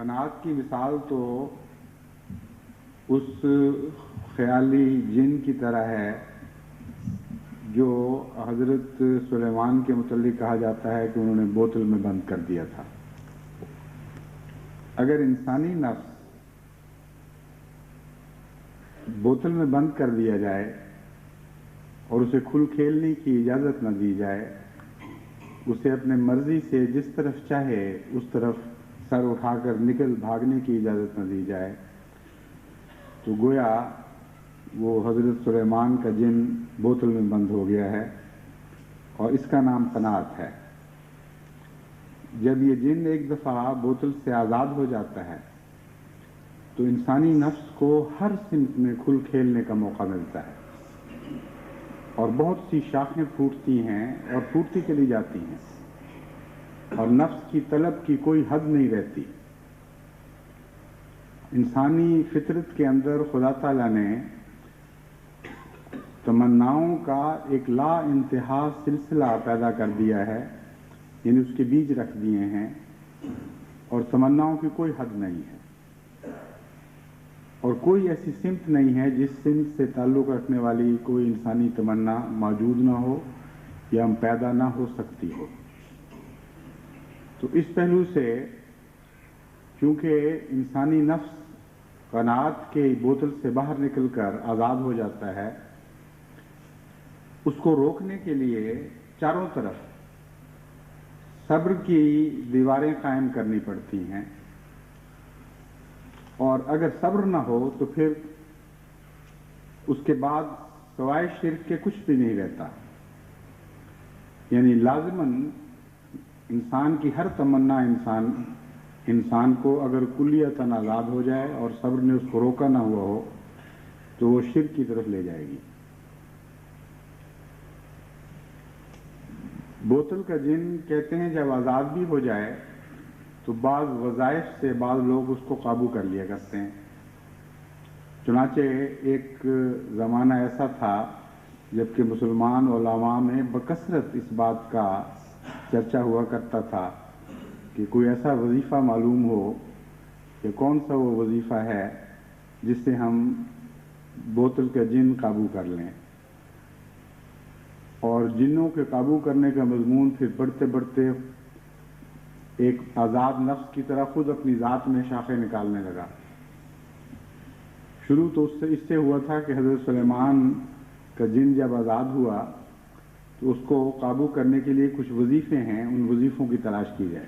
قناعت کی مثال تو اس خیالی جن کی طرح ہے جو حضرت سلیمان کے متعلق کہا جاتا ہے کہ انہوں نے بوتل میں بند کر دیا تھا۔ اگر انسانی نفس بوتل میں بند کر دیا جائے اور اسے کھل کھیلنے کی اجازت نہ دی جائے، اسے اپنے مرضی سے جس طرف چاہے اس طرف سر اٹھا کر نکل بھاگنے کی اجازت نہ دی جائے، تو گویا وہ حضرت سلیمان کا جن بوتل میں بند ہو گیا ہے، اور اس کا نام قناعت ہے۔ جب یہ جن ایک دفعہ بوتل سے آزاد ہو جاتا ہے تو انسانی نفس کو ہر سمت میں کھل کھیلنے کا موقع ملتا ہے، اور بہت سی شاخیں پھوٹتی ہیں اور پھوٹتی چلی جاتی ہیں، اور نفس کی طلب کی کوئی حد نہیں رہتی۔ انسانی فطرت کے اندر خدا تعالیٰ نے تمناؤں کا ایک لا انتہا سلسلہ پیدا کر دیا ہے، یعنی اس کے بیج رکھ دیے ہیں، اور تمناؤں کی کوئی حد نہیں ہے، اور کوئی ایسی سمت نہیں ہے جس سمت سے تعلق رکھنے والی کوئی انسانی تمنا موجود نہ ہو یا پیدا نہ ہو سکتی ہو۔ تو اس پہلو سے چونکہ انسانی نفس قناعت کے بوتل سے باہر نکل کر آزاد ہو جاتا ہے، اس کو روکنے کے لیے چاروں طرف صبر کی دیواریں قائم کرنی پڑتی ہیں، اور اگر صبر نہ ہو تو پھر اس کے بعد سوائے شرک کے کچھ بھی نہیں رہتا۔ یعنی لازماً انسان کی ہر تمنا انسان کو اگر کلیتاً آزاد ہو جائے اور صبر نے اس کو روکا نہ ہوا ہو تو وہ شرک کی طرف لے جائے گی۔ بوتل کا جن کہتے ہیں جب آزاد بھی ہو جائے تو بعض وظائف سے بعض لوگ اس کو قابو کر لیا کرتے ہیں۔ چنانچہ ایک زمانہ ایسا تھا جبکہ مسلمان علماء میں بکثرت اس بات کا چرچا ہوا کرتا تھا کہ کوئی ایسا وظیفہ معلوم ہو کہ کون سا وہ وظیفہ ہے جس سے ہم بوتل کا جن قابو کر لیں، اور جنوں کے قابو کرنے کا مضمون پھر بڑھتے بڑھتے ایک آزاد نفس کی طرح خود اپنی ذات میں شاخیں نکالنے لگا۔ شروع تو اس سے ہوا تھا کہ حضرت سلیمان کا جن جب آزاد ہوا تو اس کو قابو کرنے کے لیے کچھ وظیفے ہیں، ان وظیفوں کی تلاش کی جائے۔